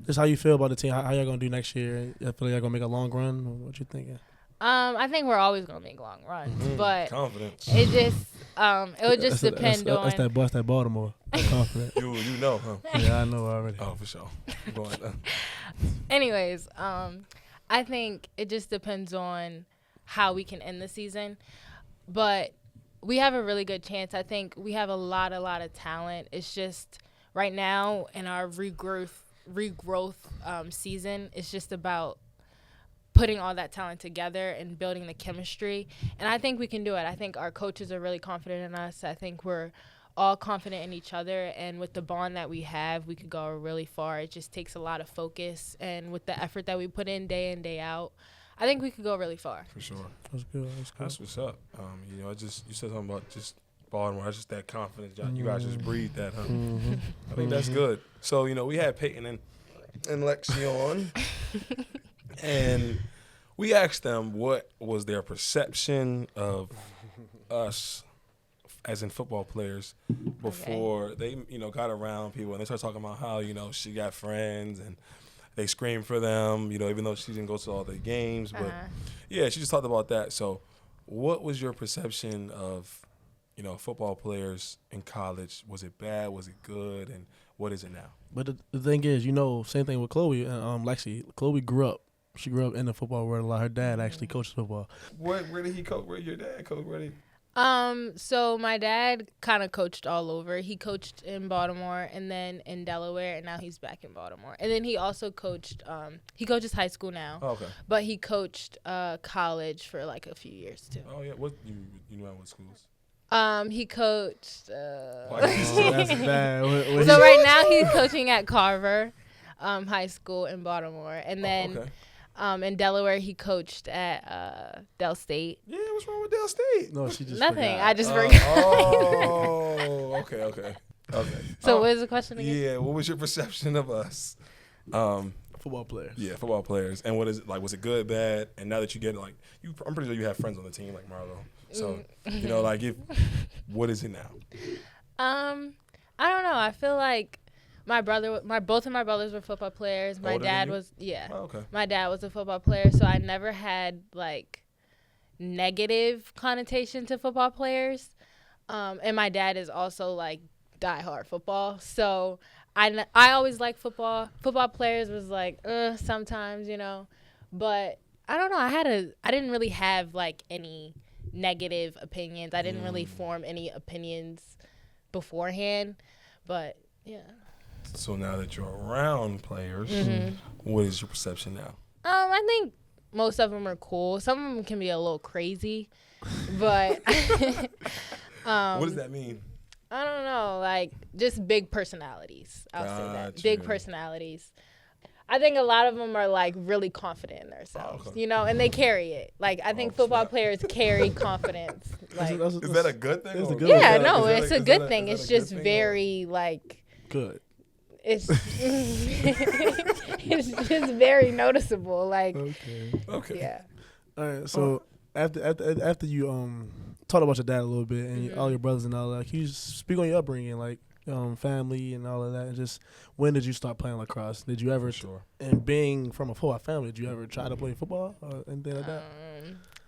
just how you feel about the team? How y'all gonna do next year? I feel like y'all gonna make a long run. What you thinking? I think we're always gonna make long runs, but Confidence. it just it would just depend on. That's that bust that Baltimore. Confident. You know, huh? Yeah, I know already. Oh, for sure. Go on. Anyways, I think it just depends on how we can end the season, but we have a really good chance. I think we have a lot of talent. It's just right now in our regrowth season, it's just about putting all that talent together and building the chemistry. And I think we can do it. I think our coaches are really confident in us. I think we're all confident in each other. And with the bond that we have, we could go really far. It just takes a lot of focus. And with the effort that we put in day out, I think we could go really far. For sure. That's good. That's what's up. You said something about just Baltimore. It's just that confidence. You guys just breathe that, huh? I think that's good. So, we had Peyton and Lexi on. And we asked them what was their perception of us as in football players before they, got around people. And they started talking about how, she got friends and they scream for them, even though she didn't go to all the games. But, yeah, she just talked about that. So what was your perception of, football players in college? Was it bad? Was it good? And what is it now? But the thing is, same thing with Chloe and Lexi. Chloe grew up. She grew up in the football world a lot. Her dad actually coached football. Where did he coach? Where your dad coach? So my dad kind of coached all over. He coached in Baltimore and then in Delaware, and now he's back in Baltimore. And then he also coached. He coaches high school now. Oh, okay. But he coached college for like a few years too. Oh yeah, what you know what schools? He coached. That's bad. So right now he's coaching at Carver. high school in Baltimore, and then Okay. in Delaware he coached at Del State. Yeah, what's wrong with Del State? No, she just Nothing. forgot. I just forgot. Oh, okay. So what is the question again? Yeah, what was your perception of us? Football players. Yeah, football players. And what is it like? Was it good, bad? And now that you get it, like, I'm pretty sure you have friends on the team like Marlo. So you know, like, what is it now? I don't know. I feel like both of my brothers were football players. My Older than dad you? was Oh, okay. My dad was a football player, so I never had like negative connotation to football players. And my dad is also like diehard football, so I always liked football. Football players was like sometimes, you know, but I don't know. I didn't really have like any negative opinions. I didn't really form any opinions beforehand, but yeah. So now that you're around players, what is your perception now? I think most of them are cool. Some of them can be a little crazy, but What does that mean? I don't know, like just big personalities. I'll say that. Gotcha. Big personalities. I think a lot of them are like really confident in themselves, okay. you know, and they carry it. Like I think football snap. players carry confidence. Like Is that a good thing? It's a or- good yeah, thing. no, is it's that a good is thing. that It's a good just thing, or- very like Good. it's it's just very noticeable. Like Okay. yeah. All right. So after you talked about your dad a little bit and all your brothers and all that, can you speak on your upbringing, like family and all of that, and just when did you start playing lacrosse? Did you ever? Sure. And being from a football family, did you ever try to play football or anything like that?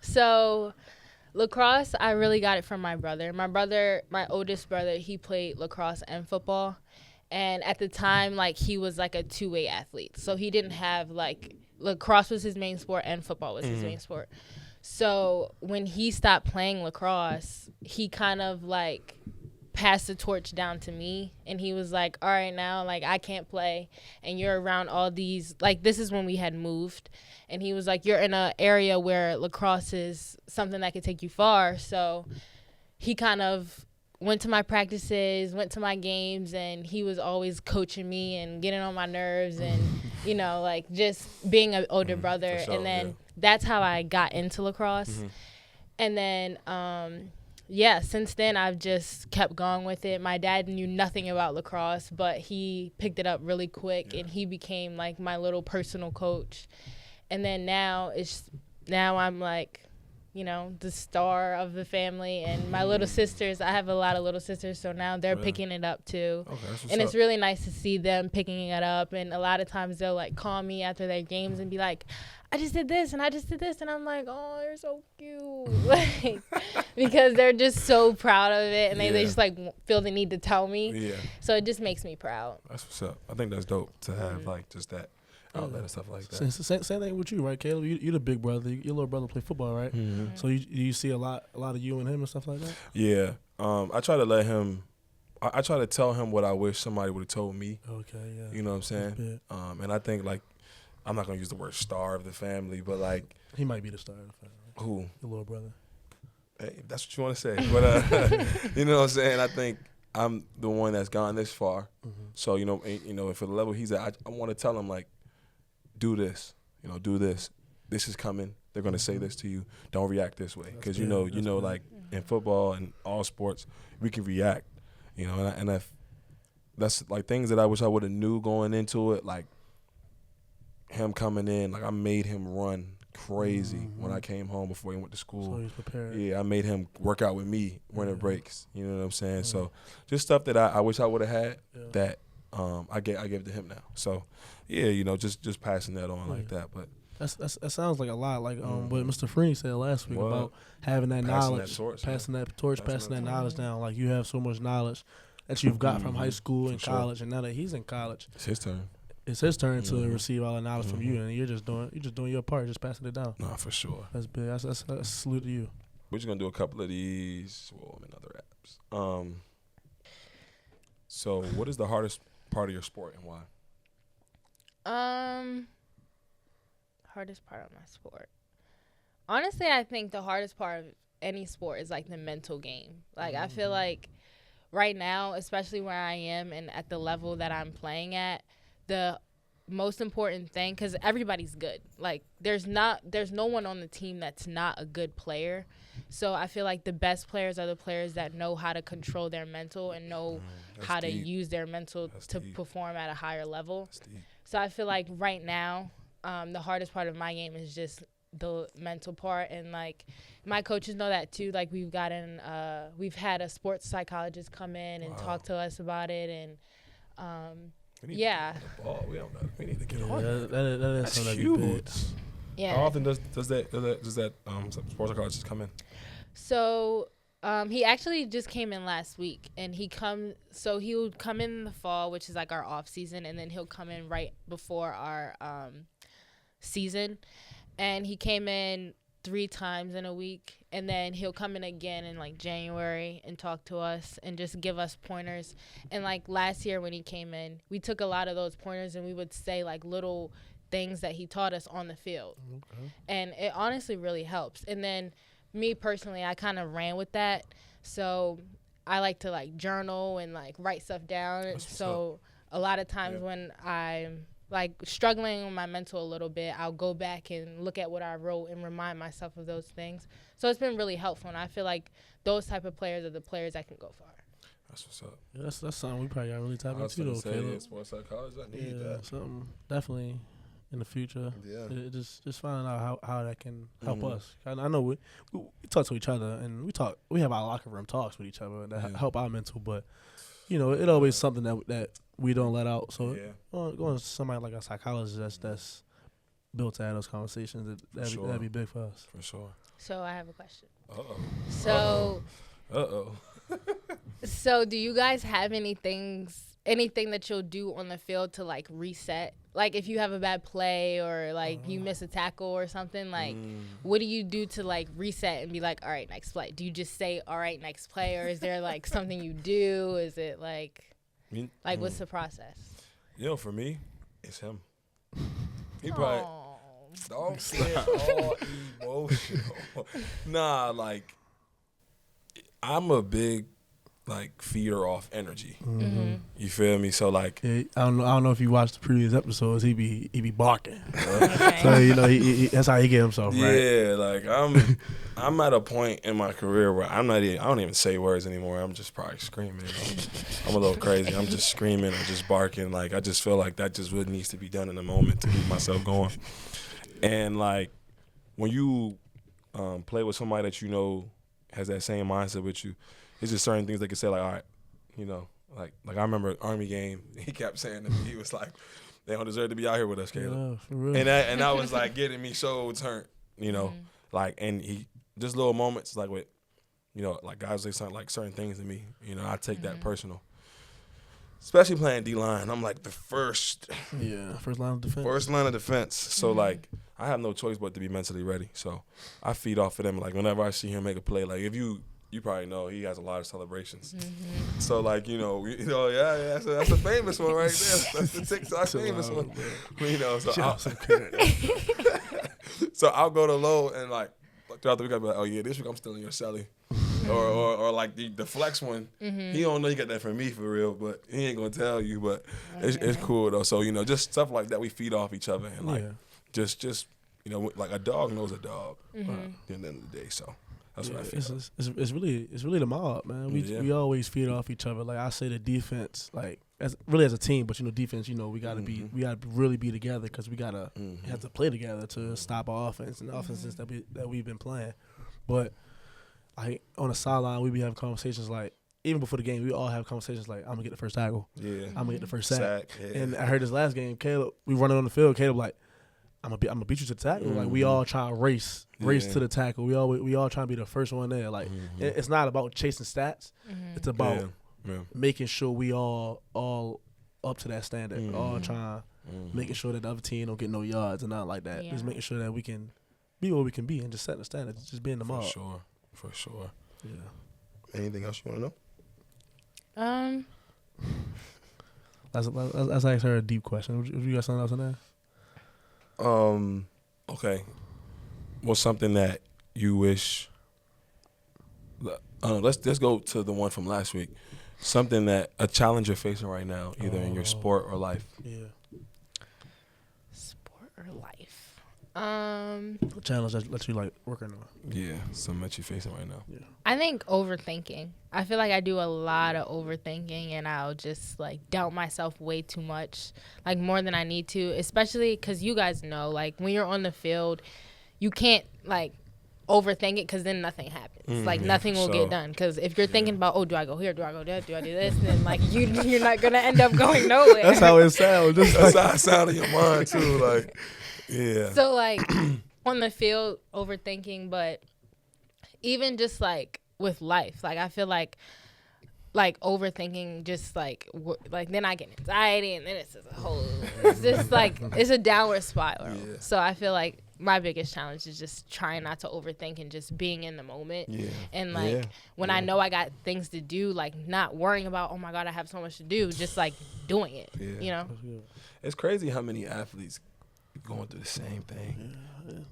So lacrosse, I really got it from my brother. My oldest brother, he played lacrosse and football. And at the time, like, he was like a two-way athlete. So he didn't have like lacrosse was his main sport and football was his main sport. So when he stopped playing lacrosse, he kind of like passed the torch down to me, and he was like, all right, now like I can't play and you're around all these, like, this is when we had moved, and he was like, you're in an area where lacrosse is something that could take you far. So he kind of went to my practices, went to my games, and he was always coaching me and getting on my nerves and you know, like just being an older brother. for sure, And then yeah. that's how I got into lacrosse. And then yeah, since then I've just kept going with it. My dad knew nothing about lacrosse, but he picked it up really quick and he became like my little personal coach. And then now I'm like, you know, the star of the family, and my little sisters, I have a lot of little sisters, so now they're picking it up too. Okay, that's what's And up. it's really nice to see them picking it up, and a lot of times they'll like call me after their games and be like, I just did this and I just did this, and I'm like, oh, you're so cute. Like, because they're just so proud of it, and they just like feel the need to tell me. Yeah, So it just makes me proud. that's what's up. I think that's dope to have like just that outlet and stuff like that. Same thing with you, right, Caleb? You're the big brother. Your little brother play football, right? So you see a lot of you and him and stuff like that. Yeah, I try to let him. I try to tell him what I wish somebody would have told me. Okay, yeah. You know what I'm saying? big. And I think like I'm not gonna use the word star of the family, but like He might be the star of the family. who? Your little brother. Hey, if that's what you want to say. But you know what I'm saying? I think I'm the one that's gone this far. So you know, and for the level he's at, I want to tell him like, do this. You know, do this. This is coming. They're gonna say this to you. Don't react this way, because you know, like in football and all sports, we can react. You know, and that's like things that I wish I would have knew going into it. Like him coming in, like I made him run crazy when I came home before he went to school. So he's prepared. Yeah, I made him work out with me winter breaks. You know what I'm saying? So just stuff that I wish I would have had that I give to him now. So yeah, you know, just passing that on like that. But That sounds like a lot, like what Mr. Freeney said last week What? about having that Passing knowledge, that torch, passing yeah. that torch, Passing passing that that knowledge down. Like you have so much knowledge that you've got from high school and For sure. college, and now that he's in college, it's his turn. it's his turn to receive all the knowledge from you, and you're just doing your part, just passing it down. No, for sure. That's big. That's a salute to you. We're just gonna do a couple of these. Well, in other apps. So what is the hardest part of your sport and why? Hardest part of my sport. Honestly, I think the hardest part of any sport is like the mental game. Like I feel like right now, especially where I am and at the level that I'm playing at, the most important thing, because everybody's good. Like, there's no one on the team that's not a good player. So I feel like the best players are the players that know how to control their mental and know how to use their mental to perform at a higher level. So I feel like right now, the hardest part of my game is just the mental part. And, like, my coaches know that too. Like, we've had a sports psychologist come in and talk to us about it. And, We need to get on that. That is That's something huge. yeah. How often does that sports psychologist come in? So he actually just came in last week, and he'll come in the fall, which is like our off season, and then he'll come in right before our season. And he came in 3 times in a week, and then he'll come in again in like January and talk to us and just give us pointers. And like last year when he came in, we took a lot of those pointers and we would say like little things that he taught us on the field. Okay. And it honestly really helps. And then me personally, I kind of ran with that. So I like to like journal and like write stuff down. So a lot of times when I'm like struggling with my mental a little bit, I'll go back and look at what I wrote and remind myself of those things. So it's been really helpful, and I feel like those type of players are the players that can go far. That's what's up. Yeah, that's something we probably got to really tap into though, Caleb. Sports psychologist, I need that. Something definitely in the future. Yeah. Just finding out how that can help us. I know we talk to each other, and we have our locker room talks with each other that help our mental, but you know, it always something that we don't let out. So going to somebody like a psychologist that's built to have those conversations, that'd be big for us. For sure. So I have a question. So. So do you guys have anything that you'll do on the field to like reset? Like if you have a bad play or like you miss a tackle or something, like what do you do to like reset and be like, all right, next play? Do you just say, all right, next play? Or is there like something you do? Is it like what's the process? You know, for me, it's him. He probably don't get all emotional. Nah, like I'm a big like feeder off energy. Mm-hmm. You feel me? So like, I don't know if you watched the previous episodes. He be barking. So you know he that's how he get himself right. Yeah, like I'm at a point in my career where I don't even say words anymore. I'm just probably screaming. I'm a little crazy. I'm just screaming or just barking. Like I just feel like that just what needs to be done in the moment to keep myself going. And like when you play with somebody that you know has that same mindset with you, it's just certain things they can say like, all right, you know, like I remember Army game, he kept saying to me, he was like, they don't deserve to be out here with us, Caleb. Yeah, for real. And that was like getting me so turned, you know, like, and he just little moments like with, you know, like guys say something like certain things to me, you know, I take that personal. Especially playing D-line, I'm like the first line of defense. First line of defense. So like I have no choice but to be mentally ready. So I feed off of them. Like whenever I see him make a play, like if you probably know he has a lot of celebrations. So like that's a famous one right there. That's the TikTok famous one. You know, so I'll go to low and like throughout the week I'll be like, oh yeah, this week I'm still in your celly. Or like the flex one, he don't know you got that from me for real, but he ain't gonna tell you. But it's cool though. So you know, just stuff like that, we feed off each other and like just you know, like a dog knows a dog at the end of the day. So that's what I feel. It's really the mob, man. We always feed off each other. Like I say, the defense, like as a team, but you know, defense, you know, we gotta really be together because we gotta have to play together to stop our offense and the offenses that we've been playing, but. Like on the sideline, we be having conversations like even before the game, we all have conversations like I'm gonna get the first tackle, I'm gonna get the first sack. And I heard this last game, Caleb, we running on the field. Caleb like I'm gonna beat you to the tackle. Like we all try to race to the tackle. We all trying to be the first one there. Like it's not about chasing stats. It's about making sure we all up to that standard. All trying making sure that the other team don't get no yards and not like that. Just making sure that we can be what we can be and just setting the standard. Just being the mob. For sure. Yeah. Anything else you want to know? That's actually a deep question. Would you got something else in there? Okay. What's something that you wish? Let's go to the one from last week. Something a challenge you're facing right now, either in your sport or life. Yeah. life? What challenge that you like working on? Yeah, something that you're facing right now. Yeah. I think overthinking. I feel like I do a lot of overthinking, and I'll just like doubt myself way too much, like more than I need to, especially because you guys know, like when you're on the field, you can't like overthink it because then nothing happens. Like nothing will get done. Because if you're thinking about, oh, do I go here? Do I go there? Do I do this? Then like you're not gonna end up going nowhere. That's how it sounds. That's how it sounds in your mind too. Like, yeah. So like on the field, overthinking, but even just like with life, like I feel like overthinking just like then I get anxiety, and then it's just it's just like it's a downward spiral. Yeah. So I feel like my biggest challenge is just trying not to overthink and just being in the moment. Yeah. And like when I know I got things to do, like not worrying about, oh my God, I have so much to do, just like doing it. Yeah. You know? It's crazy how many athletes going through the same thing.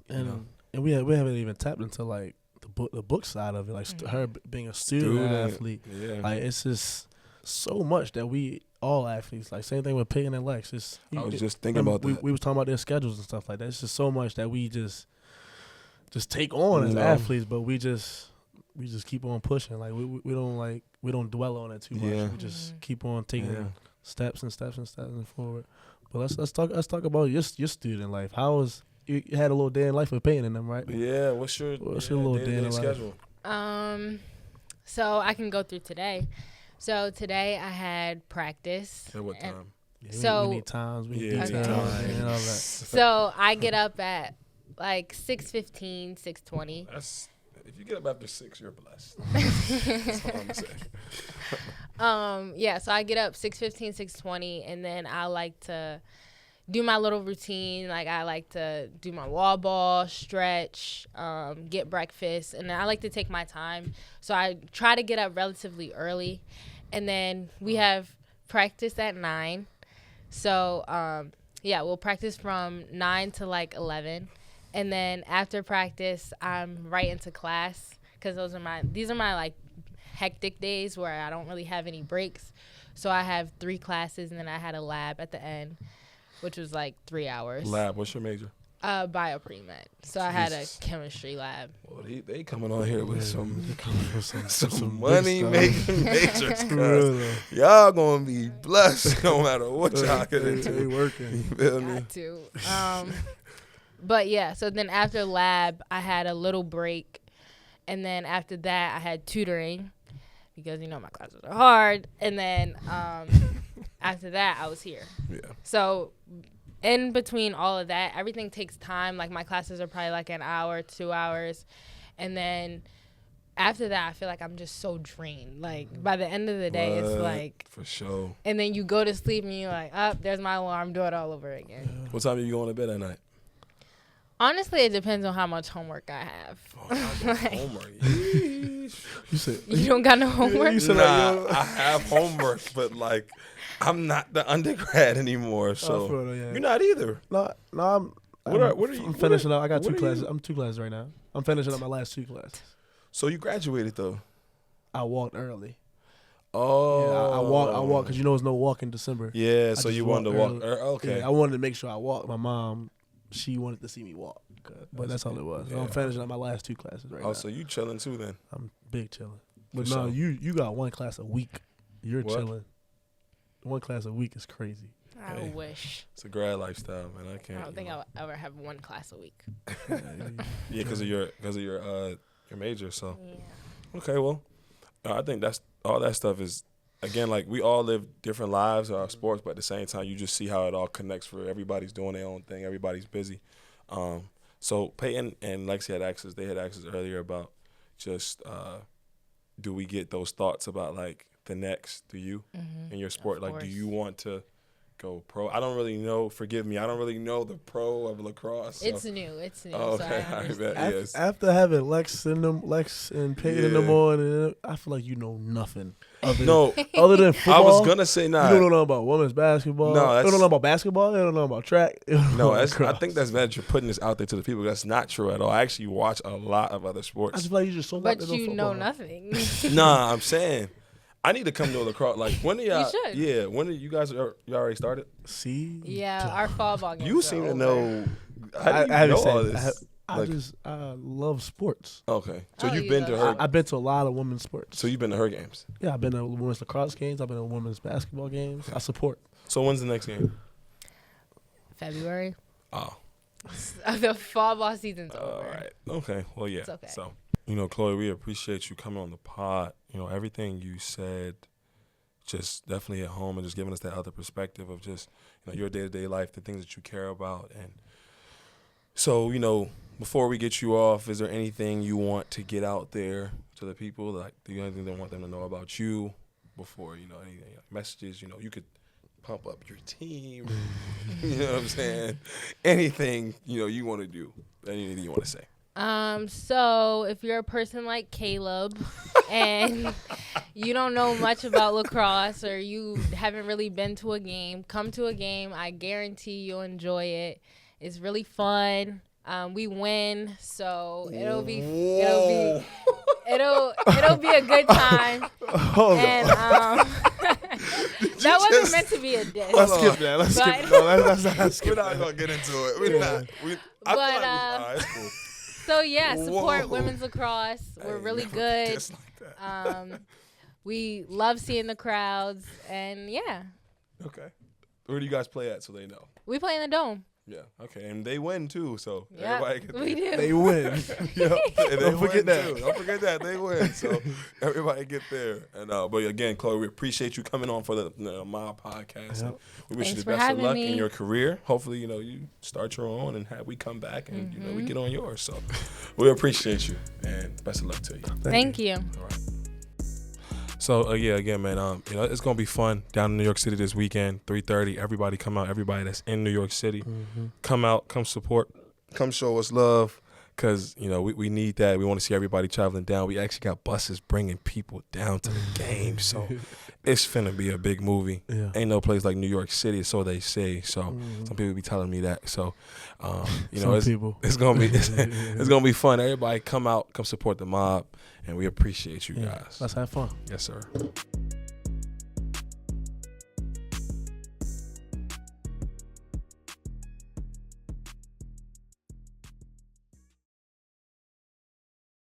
And we haven't even tapped into like the book side of it, like her being a student athlete. Yeah. Like it's just so much that we all athletes, like same thing with Peyton and Lex. I was just thinking about that. We was talking about their schedules and stuff like that. It's just so much that we just take on as athletes, but we just keep on pushing. Like we don't dwell on it too much. Yeah. We just keep on taking steps and forward. But let's talk about your student life. How was you had a little day in life with Peyton and them, right? Yeah. What's your little day in life? schedule? So I can go through today. So today I had practice. At what time? Yeah, So- we need times. We need Yeah, details and all that. So I get up at like 6:15, 6:20. That's if you get up after 6, you're blessed. That's all I'm gonna say. So I get up 6:15, 6:20, and then I like to do my little routine. Like I like to do my wall ball, stretch, get breakfast, and I like to take my time. So I try to get up relatively early, and then we have practice at 9. So we'll practice from 9 to like 11, and then after practice I'm right into class because these are my like hectic days where I don't really have any breaks. So I have 3 classes, and then I had a lab at the end, which was like 3 hours. Lab. What's your major? Bio pre-med. So I had a Jesus. chemistry lab. Well, they coming on here with some some money big making majors. For real, though. Y'all gonna be blessed no matter what y'all get They into. working. You feel me? Got to. But yeah, so then after lab, I had a little break. And then after that, I had tutoring because, my classes are hard. And then after that, I was here. Yeah. So in between all of that, everything takes time. Like my classes are probably like an hour, 2 hours. And then after that, I feel like I'm just so drained. Like by the end of the day, it's like. For sure. And then you go to sleep and you're like, there's my alarm, do it all over again. What time are you going to bed at night? Honestly, it depends on how much homework I have. Homework. You said You don't got no homework? You said Nah, I have homework, but like I'm not the undergrad anymore, so you're not either. No, I'm. What are you? I'm finishing up. I got what 2 are classes. you- I'm 2 classes right now. I'm finishing up my last 2 classes. So you graduated though? I walked early. Oh, Yeah, I walk because there's no walk in December. Yeah, I so just you wanted to walk? early. Okay. Yeah, I wanted to make sure I walked. My mom, she wanted to see me walk, but that's all it was. So I'm Yeah. finishing up my last 2 classes right now. Oh, so you chilling too then? I'm big chilling. But For no, sure. you got 1 class a week. You're What? chilling. 1 class a week is crazy. I Hey. wish. It's a grad lifestyle, man. I I can't. don't think I'll ever have 1 class a week. Yeah, because of your major. So Yeah. okay, well, I think that's all that stuff is. Again, like we all live different lives in our sports, but at the same time, you just see how it all connects. For everybody's doing their own thing, everybody's busy. So Peyton and Lexi had asked us earlier about just do we get those thoughts about like the next? Do you in your sport? Like, do course. you want to go pro? I don't really know. Forgive me. I don't really know the pro of lacrosse. So. It's new. It's new. Oh, So okay. I I understand. bet. Yes. After having Lex and Peyton in the Yeah. morning, I feel like you know nothing. No, Other than I football. was gonna say You nah. don't know about women's basketball. No, you that's- don't know about basketball. You don't know about track. You don't know No, about that's, I lacrosse. think that's bad. You're putting this out there to the people. That's not true at all. I actually watch a lot of other I sports. just feel like you just so But locked in on you know football. nothing. Nah, I'm saying I need to come to a lacrosse. Like when are y'all? should. Yeah, when are you guys? You already started? See, Yeah, our fall ball games You are seem to over. know How do you know all this? I love sports. Okay, so Oh, you've you been to love her. I've been to a lot of women's sports. So you've been to her games. Yeah, I've been to women's lacrosse games. I've been to women's basketball games. I support. So when's the next game? February. Oh, The fall ball season's over. all right. Okay. Well, yeah. It's okay. So, Chloe, we appreciate you coming on the pod. Everything you said, just definitely at home, and just giving us that other perspective of just your day-to-day life, the things that you care about. And so, before we get you off, is there anything you want to get out there to the people? Like, do you have anything that want them to know about you before, anything, messages? You could pump up your team. You know what I'm saying? Anything, you want to do. Anything you want to say. So if you're a person like Caleb and you don't know much about lacrosse or you haven't really been to a game, come to a game. I guarantee you'll enjoy it. It's really fun. We win, so it'll be a good time. And that wasn't meant to be a diss. Let's skip that. Let's skip it. No, let's skip We're not gonna get into it. We're not. But, it's cool. So yeah, support Whoa. women's lacrosse. We're really good. Just like that. We love seeing the crowds, and yeah, Okay. Where do you guys play at so they know? we play in the dome. Yeah. Okay. And they win too, so Yeah, everybody can. we do. They win. Yeah, and Don't forget that. Too. Don't forget that they win. So everybody get there. And but again, Chloe, we appreciate you coming on for the Mob podcast. Yep. And we wish Thanks you for the best of having luck me. in your career. Hopefully, you start your own and we come back and we Mm-hmm. get on yours. So we appreciate you and best of luck to you. Thank you. All right. So again, man, it's gonna be fun down in New York City this weekend, 3:30. Everybody come out. Everybody that's in New York City, come out, come support, come show us love, cause we need that. We want to see everybody traveling down. We actually got buses bringing people down to the game, so it's finna be a big movie. Yeah. Ain't no place like New York City, so they say. So some people be telling me that. So it's gonna be it's gonna be fun. Everybody come out, come support the mob, and we appreciate you guys. Let's have fun. Yes, sir.